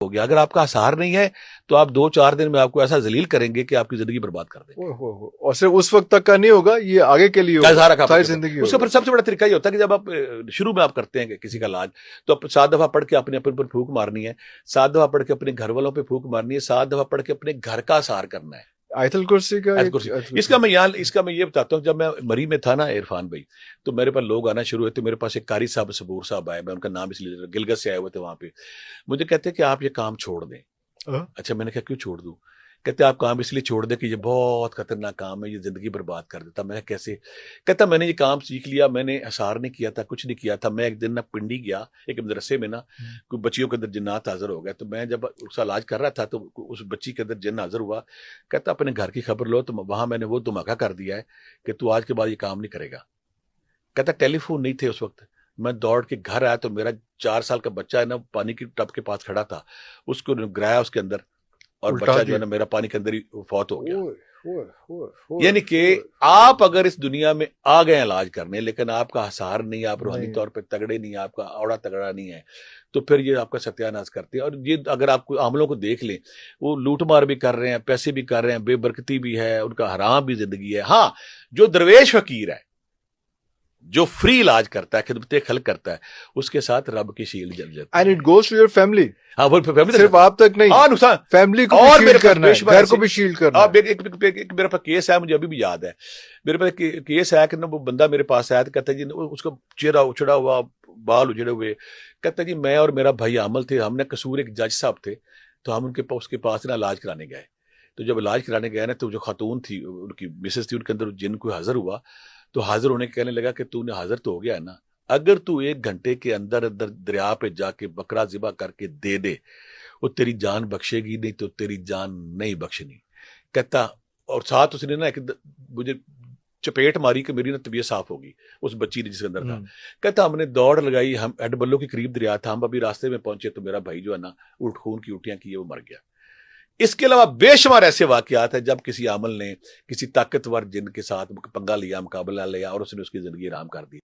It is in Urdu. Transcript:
ہو گیا. اگر آپ کا اثار نہیں ہے تو آپ 2-4 دن میں آپ کو ایسا ذلیل کریں گے کہ آپ کی زندگی برباد کر دیں گے. اور صرف اس وقت تک کا نہیں ہوگا, یہ آگے کے لیے ہوگا, ساری زندگی اس کا پھر سب سے بڑا طریقہ یہ ہوتا ہے کہ جب آپ شروع میں آپ کرتے ہیں کہ کسی کا علاج, تو 7 دفعہ پڑھ کے اپنے پر پھونک مارنی ہے, 7 دفعہ پڑھ کے اپنے گھر والوں پہ پھونک مارنی ہے, 7 دفعہ پڑھ کے اپنے گھر کا اثار کرنا ہے. آیت الکرسی کا اس کا میں یہ بتاتا ہوں, جب میں مری میں تھا نا عرفان بھائی, تو میرے پاس لوگ آنا شروع ہوئے تھے. میرے پاس ایک قاری صاحب صبور صاحب آئے, میں ان کا نام اس لیے گلگت سے آئے ہوئے تھے وہاں پہ. مجھے کہتے ہیں کہ آپ یہ کام چھوڑ دیں. اچھا, میں نے کہا کیوں چھوڑ دوں؟ کہتے آپ کام اس لیے چھوڑ دیں کہ یہ بہت خطرناک کام ہے, یہ زندگی برباد کر دیتا. میں کیسے؟ کہتا میں نے یہ کام سیکھ لیا, میں نے اثار نہیں کیا تھا, کچھ نہیں کیا تھا. میں ایک دن نا پنڈی گیا, ایک مدرسے میں نا کوئی بچیوں کے اندر جنات حاضر ہو گئے, تو میں جب اس کا علاج کر رہا تھا تو اس بچی کے اندر جن حاضر ہوا. کہتا اپنے گھر کی خبر لو, تو وہاں میں نے وہ دھماکہ کر دیا ہے کہ تو آج کے بعد یہ کام نہیں کرے گا. کہتا ٹیلی فون نہیں تھے اس وقت. میں دوڑ کے گھر آیا تو میرا 4 سال کا بچہ ہے نا پانی کی ٹب کے پاس کھڑا تھا, اس کو گرایا اس کے اندر, اور بچہ جو ہے نا میرا پانی کے اندر ہی فوت ہو گیا. یعنی کہ آپ اگر اس دنیا میں آ گئے علاج کرنے, لیکن آپ کا اثار نہیں, آپ روحانی طور پہ تگڑے نہیں, آپ کا اوڑا تگڑا نہیں ہے, تو پھر یہ آپ کا ستیہ ناش کرتے ہیں. اور یہ اگر آپ کو عاملوں کو دیکھ لیں, وہ لوٹ مار بھی کر رہے ہیں, پیسے بھی کر رہے ہیں, بے برکتی بھی ہے, ان کا حرام بھی زندگی ہے. ہاں, جو درویش فقیر ہے, جو فری علاج کرتا ہے, خدمت خلق کرتا ہے, اس کے ساتھ رب کی شیلڈ جل جاتی ہے. And it goes to your family. ہاں, وہ فیملی صرف آپ تک نہیں, فیملی کو بھی شیلڈ کرنا ہے, گھر کو بھی شیلڈ کرنا ہے. ایک میرے پاس کیس ہے, مجھے ابھی بھی یاد ہے. میرے پاس کیس ہے کہ وہ بندہ میرے پاس آیا تو کہتا ہے جی, اس کا چہرہ اچھڑا ہوا, بال اجڑے ہوئے. کہتا ہے جی میں اور میرا بھائی عامل تھے, ہم نے قصور ایک جج صاحب تھے, تو ہم اس کے پاس نا علاج کرانے گئے. تو جب علاج کرانے گئے نا, تو جو خاتون تھی, ان کی مسز تھی, ان کے اندر جن کوئی حاضر ہوا, تو حاضر ہونے کے کہنے لگا کہ تو نے حاضر تو ہو گیا ہے نا, اگر تو 1 گھنٹے کے اندر دریا پہ جا کے بکرا ذبح کر کے دے دے, وہ تیری جان بخشے گی, نہیں تو تیری جان نہیں بخشنی. کہتا, اور ساتھ اس نے نا مجھے چپیٹ ماری کہ میری نا طبیعت صاف ہوگی, اس بچی نے جس کے اندر تھا. کہتا ہم نے دوڑ لگائی, ہم ہیڈ بلو کے قریب دریا تھا, ہم ابھی راستے میں پہنچے تو میرا بھائی جو ہے نا خون کی الٹیاں کی, وہ مر گیا. اس کے علاوہ بے شمار ایسے واقعات ہیں جب کسی عامل نے کسی طاقتور جن کے ساتھ پنگا لیا, مقابلہ لیا, اور اس نے اس کی زندگی حرام کر دی.